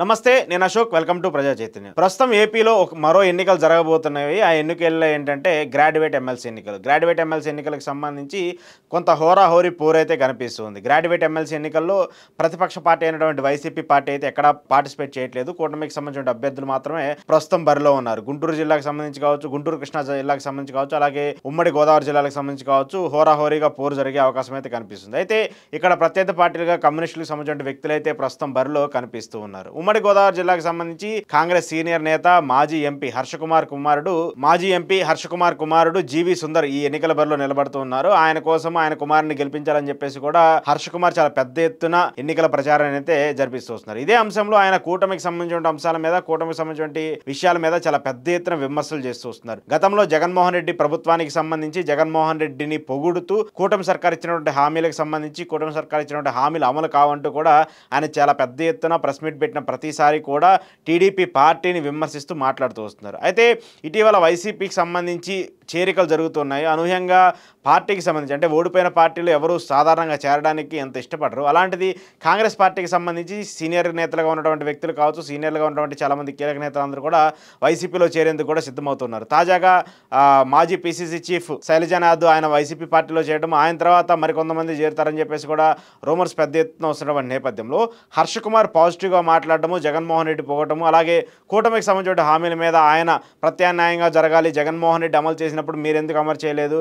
నమస్తే, నేను Ashok. Welcome to ప్రజా చైతన్యం. ప్రస్తుతం ఏపీలో మరో ఎన్నికలు జరగబోతున్నాయి. ఆ ఎన్నికల్లో ఏంటంటే గ్రాడ్యుయేట్ ఎమ్మెల్సీ ఎన్నికలు. గ్రాడ్యుయేట్ ఎమ్మెల్సీ ఎన్నికలకు సంబంధించి కొంత హోరాహోరీ పోరైతే కనిపిస్తుంది. గ్రాడ్యుయేట్ ఎమ్మెల్సీ ఎన్నికల్లో ప్రతిపక్ష పార్టీ అయినటువంటి వైసీపీ పార్టీ అయితే ఎక్కడా పార్టిసిపేట్ చేయట్లేదు. కూటమికి సంబంధించిన అభ్యర్థులు మాత్రమే ప్రస్తుతం బరిలో ఉన్నారు. గుంటూరు జిల్లాకు సంబంధించి కావచ్చు, గుంటూరు కృష్ణా జిల్లాకు సంబంధించి కావచ్చు, అలాగే ఉమ్మడి గోదావరి జిల్లాలకు సంబంధించి కావచ్చు, హోరాహోరీగా పోరు జరిగే అవకాశం అయితే కనిపిస్తుంది. అయితే ఇక్కడ ప్రత్యేక పార్టీలుగా కమ్యూనిస్టులకు సంబంధించిన వ్యక్తులు అయితే ప్రస్తుతం బరిలో కనిపిస్తూ ఉన్నారు. ఉమ్మడి గోదావరి జిల్లాకు సంబంధించి కాంగ్రెస్ సీనియర్ నేత మాజీ ఎంపీ హర్ష కుమార్ కుమారుడు జీవి సుందర్ ఈ ఎన్నికల బరిలో నిలబడుతూ ఉన్నారు. ఆయన కోసం ఆయన కుమారుని గెలిపించాలని చెప్పేసి కూడా హర్ష కుమార్ చాలా పెద్ద ఎత్తున ఎన్నికల ప్రచారాన్ని అయితే జరిపిస్తూ వస్తున్నారు. ఇదే అంశంలో ఆయన కూటమికి సంబంధించిన అంశాల మీద, కూటమికి సంబంధించిన విషయాల మీద చాలా పెద్ద ఎత్తున విమర్శలు చేస్తూ వస్తున్నారు. గతంలో జగన్మోహన్ రెడ్డి ప్రభుత్వానికి సంబంధించి జగన్మోహన్ రెడ్డిని పొగుడుతూ కూటమి సర్కార్ ఇచ్చినటువంటి హామీలకు సంబంధించి కూటమి సర్కార్ ఇచ్చినటువంటి హామీలు అమలు కావంటూ కూడా ఆయన చాలా పెద్ద ఎత్తున ప్రెస్ మీట్ పెట్టిన ప్రతిసారి కూడా టీడీపీ పార్టీని విమర్శిస్తూ మాట్లాడుతూ వస్తున్నారు. అయితే ఇటీవల వైసీపీకి సంబంధించి చేరికలు జరుగుతున్నాయి. అనూహ్యంగా పార్టీకి సంబంధించి అంటే ఓడిపోయిన పార్టీలు ఎవరు సాధారణంగా చేరడానికి ఎంత ఇష్టపడరు. అలాంటిది కాంగ్రెస్ పార్టీకి సంబంధించి సీనియర్ నేతలుగా ఉన్నటువంటి వ్యక్తులు కావచ్చు, సీనియర్లుగా ఉన్నటువంటి చాలామంది కీలక నేతలందరూ కూడా వైసీపీలో చేరేందుకు కూడా సిద్ధమవుతున్నారు. తాజాగా మాజీ పీసీసీ చీఫ్ శైలజానాథ్ ఆయన వైసీపీ పార్టీలో చేయడం, ఆయన తర్వాత మరికొంతమంది చేరుతారని చెప్పేసి కూడా రూమర్స్ పెద్ద ఎత్తున వస్తున్నటువంటి నేపథ్యంలో హర్ష కుమార్ పాజిటివ్గా మాట్లాడటము, జగన్మోహన్ రెడ్డి పోగటము, అలాగే కూటమికి సంబంధించిన హామీల మీద ఆయన ప్రత్యామ్నాయంగా జరగాలి, జగన్మోహన్ రెడ్డి అమలు చేసినప్పుడు మీరు ఎందుకు అమలు చేయలేదు,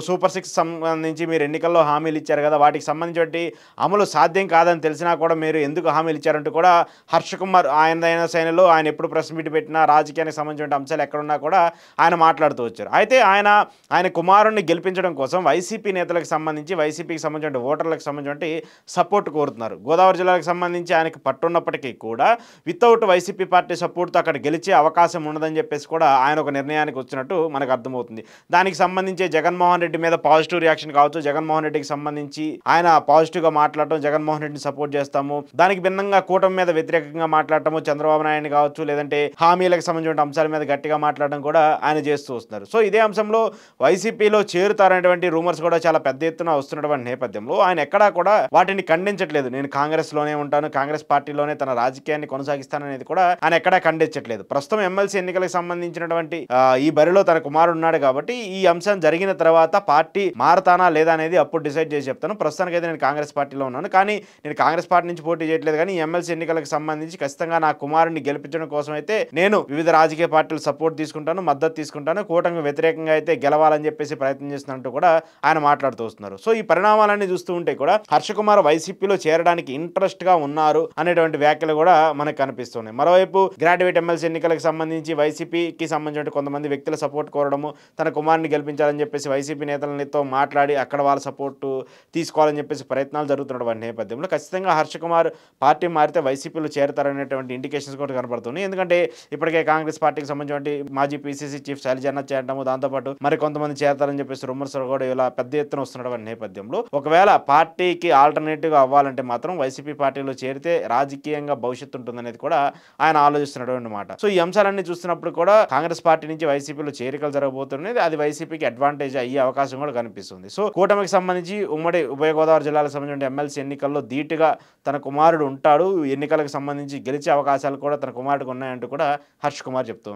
సూపర్ 6 సంబంధించి మీరు ఎన్నికల్లో హామీలు ఇచ్చారు కదా, వాటికి సంబంధించి అమలు సాధ్యం కాదని తెలిసినా కూడా మీరు ఎందుకు హామీలు ఇచ్చారంటూ కూడా హర్ష కుమార్ ఆయన శైలిలో ఆయన ఎప్పుడు ప్రెస్ మీట్ పెట్టినా రాజకీయానికి సంబంధించిన అంశాలు ఎక్కడున్నా కూడా ఆయన మాట్లాడుతూ వచ్చారు. అయితే ఆయన కుమారుణ్ణి గెలిపించడం కోసం వైసీపీ నేతలకు సంబంధించి, వైసీపీకి సంబంధించిన ఓటర్లకు సంబంధించి సపోర్ట్ కోరుతున్నారు. గోదావరి జిల్లాకు సంబంధించి ఆయనకు పట్టున్నప్పటికీ కూడా వితౌట్ వైసీపీ పార్టీ సపోర్ట్తో అక్కడ గెలిచే అవకాశం ఉండదని చెప్పేసి కూడా ఆయన ఒక నిర్ణయానికి వచ్చినట్టు మనకు అర్థమవుతుంది. దానికి సంబంధించి జగన్మోహన్ రెడ్డి మీద పాజిటివ్ రియాక్షన్ కావచ్చు, జగన్మోహన్ రెడ్డికి సంబంధించి ఆయన పాజిటివ్గా మాట్లాడటం, జగన్మోహన్ రెడ్డిని సపోర్ట్ చేస్తాము, దానికి భిన్నంగా కూటమి మీద వ్యతిరేకంగా మాట్లాడటము, చంద్రబాబు నాయుడు కావచ్చు, లేదంటే హామీలకు సంబంధించిన అంశాల మీద గట్టిగా మాట్లాడడం కూడా ఆయన చేస్తూ వస్తున్నారు. సో ఇదే అంశంలో వైసీపీలో చేరుతారనేటువంటి రూమర్స్ కూడా చాలా పెద్ద ఎత్తున వస్తున్నటువంటి నేపథ్యంలో ఆయన ఎక్కడా కూడా వాటిని ఖండించట్లేదు. నేను కాంగ్రెస్ లోనే ఉంటాను, కాంగ్రెస్ పార్టీలోనే తన రాజకీయాన్ని కొనసాగిస్తాననేది కూడా ఆయన ఎక్కడా ఖండించట్లేదు. ప్రస్తుతం ఎమ్మెల్సీ ఎన్నికలకు సంబంధించినటువంటి ఈ బరిలో తన కుమారుడు ఉన్నాడు కాబట్టి ఈ అంశం జరిగిన తర్వాత పార్టీ మారతానా లేదా అనేది అప్పుడు డిసైడ్ చేసి చెప్తాను. ప్రస్తుతానికి అయితే నేను కాంగ్రెస్ పార్టీలో ఉన్నాను, కానీ నేను కాంగ్రెస్ పార్టీ నుంచి పోటీ చేయట్లేదు, కానీ ఎమ్మెల్సీ ఎన్నికలకు సంబంధించి ఖచ్చితంగా నా కుమారుడిని గెలిపించడం కోసం అయితే నేను వివిధ రాజకీయ పార్టీలు సపోర్ట్ తీసుకుంటాను, మద్దతు తీసుకుంటాను, కూటమికి వ్యతిరేకంగా అయితే గెలవాలని చెప్పేసి ప్రయత్నం చేస్తున్నట్టు కూడా ఆయన మాట్లాడుతూ వస్తున్నారు. సో ఈ పరిణామాలన్నీ చూస్తూ ఉంటే కూడా హర్ష కుమార్ వైసీపీలో చేరడానికి ఇంట్రెస్ట్ గా ఉన్నారు అనేటువంటి వ్యాఖ్యలు కూడా మనకు కనిపిస్తున్నాయి. మరోవైపు గ్రాడ్యుయేట్ ఎమ్మెల్సీ ఎన్నికలకు సంబంధించి వైసీపీకి సంబంధించిన కొంతమంది వ్యక్తుల సపోర్ట్ కోరడము, తన కుమారుని గెలిపించాలని చెప్పేసి వైసీపీ నేతలతో మాట్లాడి అక్కడ వాళ్ళ సపోర్టు తీసుకోవాలని చెప్పేసి ప్రయత్నాలు జరుగుతున్నటువంటి నేపథ్యంలో ఖచ్చితంగా హర్ష కుమార్ పార్టీ మారితే వైసీపీలో చేరతారనేటువంటి ఇండికేషన్స్ కూడా కనబడుతున్నాయి. ఎందుకంటే ఇప్పటికే కాంగ్రెస్ పార్టీకి సంబంధించిన మాజీ పీసీసీ చీఫ్ శైలజానాథ్ చేరడము, దాంతోపాటు మరి కొంతమంది చేరతారని చెప్పేసి రూమర్స్ కూడా ఇలా పెద్ద ఎత్తున వస్తున్నటువంటి నేపథ్యంలో ఒకవేళ పార్టీకి ఆల్టర్నేటివ్గా అవ్వాలంటే మాత్రం వైసీపీ పార్టీలో చేరితే రాజకీయంగా భవిష్యత్తు ఉంటుందనేది కూడా ఆయన ఆలోచిస్తున్నటువంటి మాట. సో ఈ అంశాలన్నీ చూస్తున్నప్పుడు కూడా కాంగ్రెస్ పార్టీ నుంచి వైసీపీలో చేరికలు జరగబోతున్నది, అది వైసీపీకి అడ్వాంటేజ్ అయ్యే అవకాశం కూడా కనిపిస్తుంది. సో కూటమికి సంబంధించి ఉమ్మడి ఉభయ గోదావరి జిల్లాలకు సంబంధించిన ఎమ్మెల్సీ ఎన్నికల్లో ధీటుగా తన కుమారుడు ఉంటాడు, ఎన్నికలకు సంబంధించి గెలిచే అవకాశాలు కూడా తన కుమారుడికి ఉన్నాయంటూ కూడా హర్ష్ కుమార్ చెప్తున్నారు.